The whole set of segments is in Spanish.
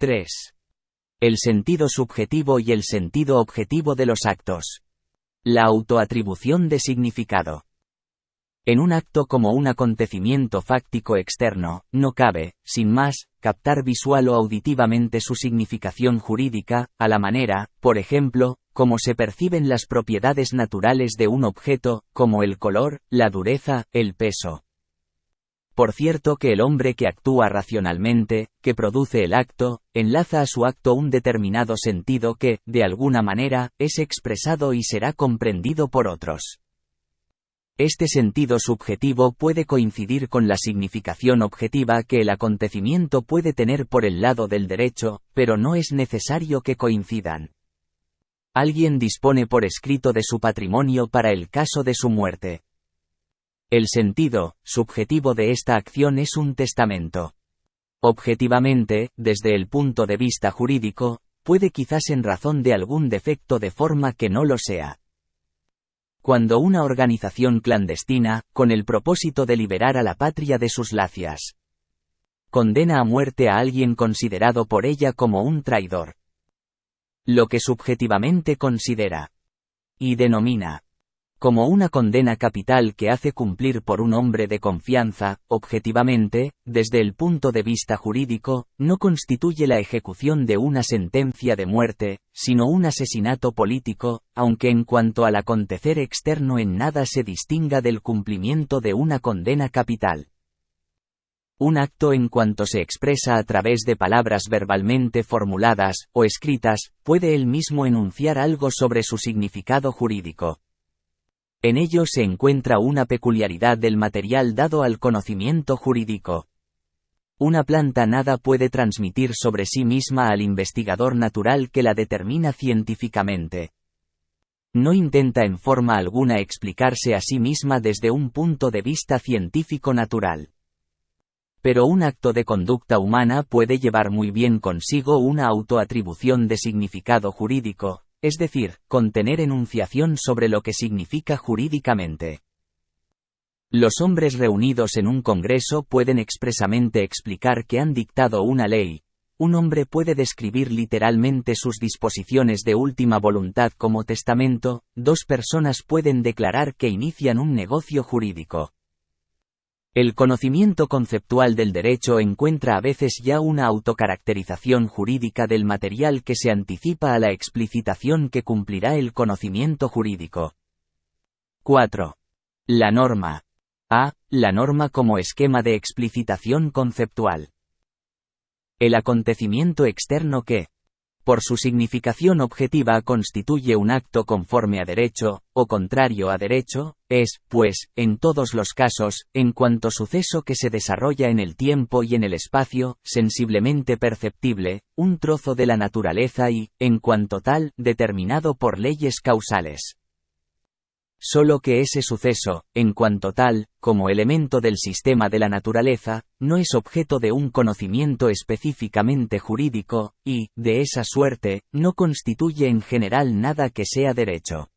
3. El sentido subjetivo y el sentido objetivo de los actos. La autoatribución de significado. En un acto como un acontecimiento fáctico externo, no cabe, sin más, captar visual o auditivamente su significación jurídica, a la manera, por ejemplo, como se perciben las propiedades naturales de un objeto, como el color, la dureza, el peso. Por cierto que el hombre que actúa racionalmente, que produce el acto, enlaza a su acto un determinado sentido que, de alguna manera, es expresado y será comprendido por otros. Este sentido subjetivo puede coincidir con la significación objetiva que el acontecimiento puede tener por el lado del derecho, pero no es necesario que coincidan. Alguien dispone por escrito de su patrimonio para el caso de su muerte. El sentido subjetivo de esta acción es un testamento. Objetivamente, desde el punto de vista jurídico, puede quizás en razón de algún defecto de forma que no lo sea. Cuando una organización clandestina, con el propósito de liberar a la patria de sus lacias, condena a muerte a alguien considerado por ella como un traidor. Lo que subjetivamente considera y denomina como una condena capital que hace cumplir por un hombre de confianza, objetivamente, desde el punto de vista jurídico, no constituye la ejecución de una sentencia de muerte, sino un asesinato político, aunque en cuanto al acontecer externo en nada se distinga del cumplimiento de una condena capital. Un acto en cuanto se expresa a través de palabras verbalmente formuladas, o escritas, puede él mismo enunciar algo sobre su significado jurídico. En ello se encuentra una peculiaridad del material dado al conocimiento jurídico. Una planta nada puede transmitir sobre sí misma al investigador natural que la determina científicamente. No intenta en forma alguna explicarse a sí misma desde un punto de vista científico natural. Pero un acto de conducta humana puede llevar muy bien consigo una autoatribución de significado jurídico, es decir, contener enunciación sobre lo que significa jurídicamente. Los hombres reunidos en un congreso pueden expresamente explicar que han dictado una ley. Un hombre puede describir literalmente sus disposiciones de última voluntad como testamento. Dos personas pueden declarar que inician un negocio jurídico. El conocimiento conceptual del derecho encuentra a veces ya una autocaracterización jurídica del material que se anticipa a la explicitación que cumplirá el conocimiento jurídico. 4. La norma. A. La norma como esquema de explicitación conceptual. El acontecimiento externo que, por su significación objetiva, constituye un acto conforme a derecho, o contrario a derecho, es, pues, en todos los casos, en cuanto suceso que se desarrolla en el tiempo y en el espacio, sensiblemente perceptible, un trozo de la naturaleza y, en cuanto tal, determinado por leyes causales. Solo que ese suceso, en cuanto tal, como elemento del sistema de la naturaleza, no es objeto de un conocimiento específicamente jurídico, y, de esa suerte, no constituye en general nada que sea derecho.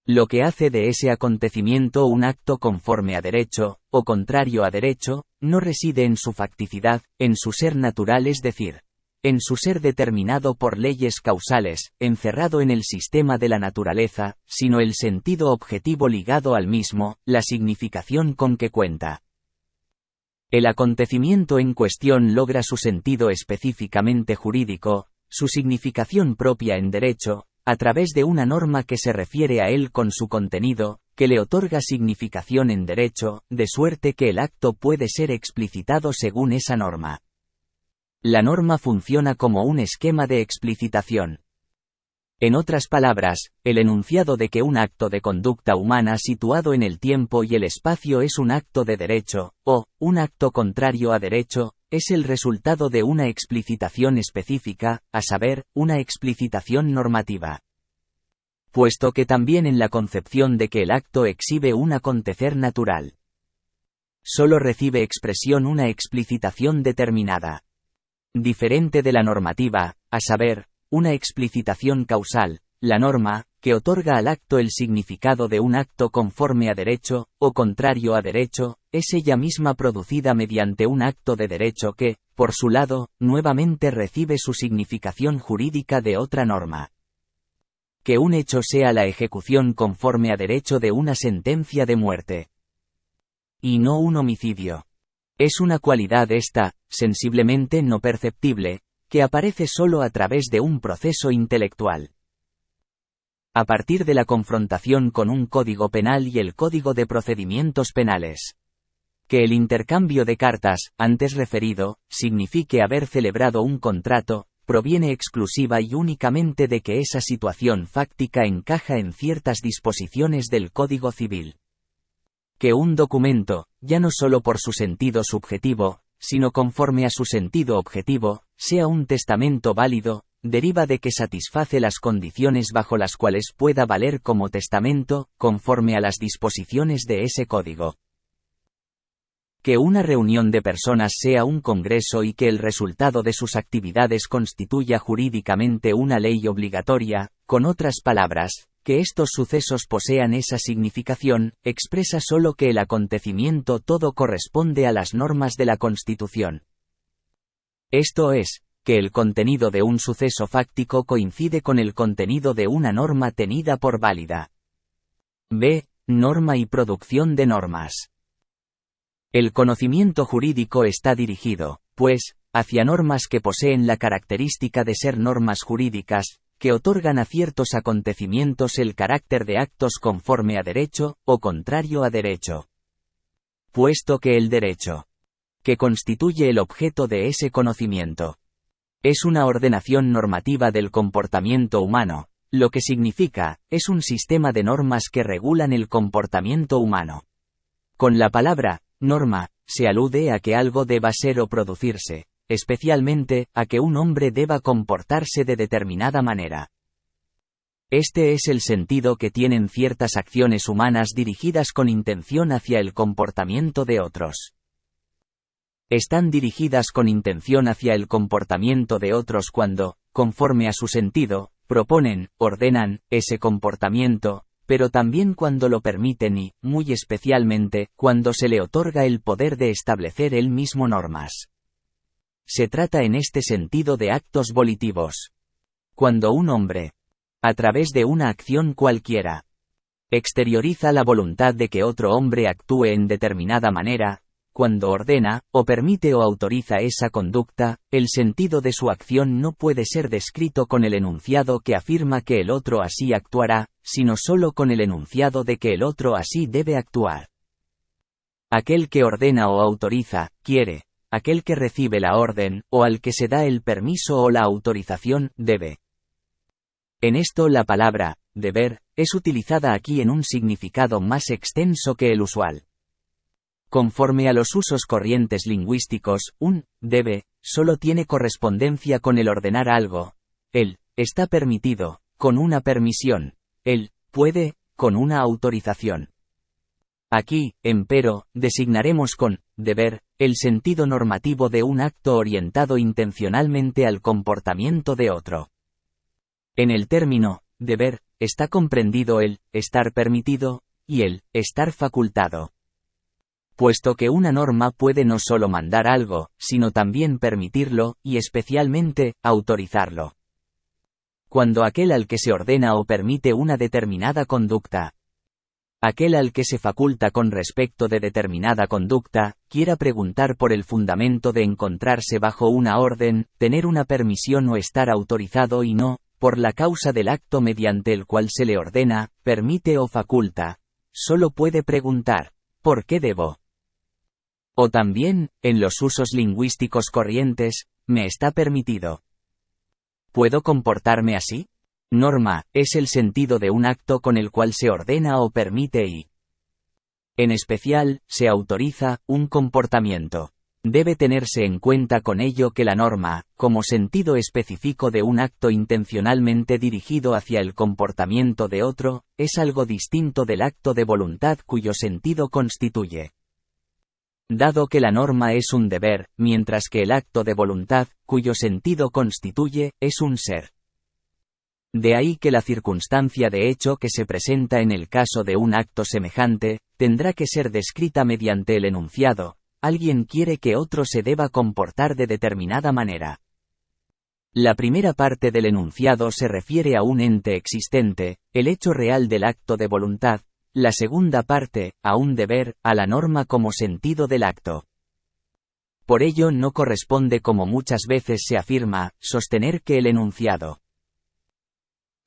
Lo que hace de ese acontecimiento un acto conforme a derecho, o contrario a derecho, no reside en su facticidad, en su ser natural, es decir, en su ser determinado por leyes causales, encerrado en el sistema de la naturaleza, sino el sentido objetivo ligado al mismo, la significación con que cuenta. El acontecimiento en cuestión logra su sentido específicamente jurídico, su significación propia en derecho, a través de una norma que se refiere a él con su contenido, que le otorga significación en derecho, de suerte que el acto puede ser explicitado según esa norma. La norma funciona como un esquema de explicitación. En otras palabras, el enunciado de que un acto de conducta humana situado en el tiempo y el espacio es un acto de derecho, o, un acto contrario a derecho, es el resultado de una explicitación específica, a saber, una explicitación normativa. Puesto que también en la concepción de que el acto exhibe un acontecer natural, solo recibe expresión una explicitación determinada, diferente de la normativa, a saber, una explicitación causal. La norma, que otorga al acto el significado de un acto conforme a derecho, o contrario a derecho, es ella misma producida mediante un acto de derecho que, por su lado, nuevamente recibe su significación jurídica de otra norma. Que un hecho sea la ejecución conforme a derecho de una sentencia de muerte. Y no un homicidio. Es una cualidad esta, sensiblemente no perceptible, que aparece solo a través de un proceso intelectual. A partir de la confrontación con un código penal y el código de procedimientos penales. Que el intercambio de cartas, antes referido, signifique haber celebrado un contrato, proviene exclusiva y únicamente de que esa situación fáctica encaja en ciertas disposiciones del Código Civil. Que un documento, ya no solo por su sentido subjetivo, sino conforme a su sentido objetivo, sea un testamento válido, deriva de que satisface las condiciones bajo las cuales pueda valer como testamento, conforme a las disposiciones de ese código. Que una reunión de personas sea un congreso y que el resultado de sus actividades constituya jurídicamente una ley obligatoria, con otras palabras, que estos sucesos posean esa significación, expresa solo que el acontecimiento todo corresponde a las normas de la Constitución. Esto es, que el contenido de un suceso fáctico coincide con el contenido de una norma tenida por válida. B. Norma y producción de normas. El conocimiento jurídico está dirigido, pues, hacia normas que poseen la característica de ser normas jurídicas, que otorgan a ciertos acontecimientos el carácter de actos conforme a derecho, o contrario a derecho. Puesto que el derecho, que constituye el objeto de ese conocimiento, es una ordenación normativa del comportamiento humano, lo que significa, es un sistema de normas que regulan el comportamiento humano. Con la palabra norma, se alude a que algo deba ser o producirse, especialmente, a que un hombre deba comportarse de determinada manera. Este es el sentido que tienen ciertas acciones humanas dirigidas con intención hacia el comportamiento de otros. Están dirigidas con intención hacia el comportamiento de otros cuando, conforme a su sentido, proponen, ordenan, ese comportamiento, pero también cuando lo permiten y, muy especialmente, cuando se le otorga el poder de establecer él mismo normas. Se trata en este sentido de actos volitivos. Cuando un hombre, a través de una acción cualquiera, exterioriza la voluntad de que otro hombre actúe en determinada manera, cuando ordena, o permite o autoriza esa conducta, el sentido de su acción no puede ser descrito con el enunciado que afirma que el otro así actuará, sino solo con el enunciado de que el otro así debe actuar. Aquel que ordena o autoriza, quiere; aquel que recibe la orden, o al que se da el permiso o la autorización, debe. En esto la palabra deber es utilizada aquí en un significado más extenso que el usual. Conforme a los usos corrientes lingüísticos, un debe solo tiene correspondencia con el ordenar algo. El está permitido, con una permisión. El puede, con una autorización. Aquí, empero, designaremos con deber el sentido normativo de un acto orientado intencionalmente al comportamiento de otro. En el término deber está comprendido el estar permitido y el estar facultado. Puesto que una norma puede no solo mandar algo, sino también permitirlo, y especialmente, autorizarlo. Cuando aquel al que se ordena o permite una determinada conducta, aquel al que se faculta con respecto de determinada conducta, quiera preguntar por el fundamento de encontrarse bajo una orden, tener una permisión o estar autorizado y no, por la causa del acto mediante el cual se le ordena, permite o faculta, solo puede preguntar, ¿por qué debo? O también, en los usos lingüísticos corrientes, me está permitido. ¿Puedo comportarme así? Norma, es el sentido de un acto con el cual se ordena o permite y, en especial, se autoriza, un comportamiento. Debe tenerse en cuenta con ello que la norma, como sentido específico de un acto intencionalmente dirigido hacia el comportamiento de otro, es algo distinto del acto de voluntad cuyo sentido constituye. Dado que la norma es un deber, mientras que el acto de voluntad, cuyo sentido constituye, es un ser. De ahí que la circunstancia de hecho que se presenta en el caso de un acto semejante, tendrá que ser descrita mediante el enunciado: alguien quiere que otro se deba comportar de determinada manera. La primera parte del enunciado se refiere a un ente existente, el hecho real del acto de voluntad; la segunda parte, a un deber, a la norma como sentido del acto. Por ello no corresponde, como muchas veces se afirma, sostener que el enunciado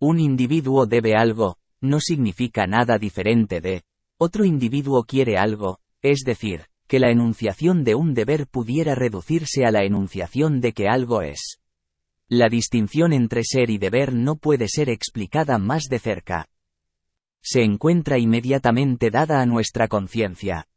"un individuo debe algo" no significa nada diferente de "otro individuo quiere algo", es decir, que la enunciación de un deber pudiera reducirse a la enunciación de que algo es. La distinción entre ser y deber no puede ser explicada más de cerca. Se encuentra inmediatamente dada a nuestra conciencia.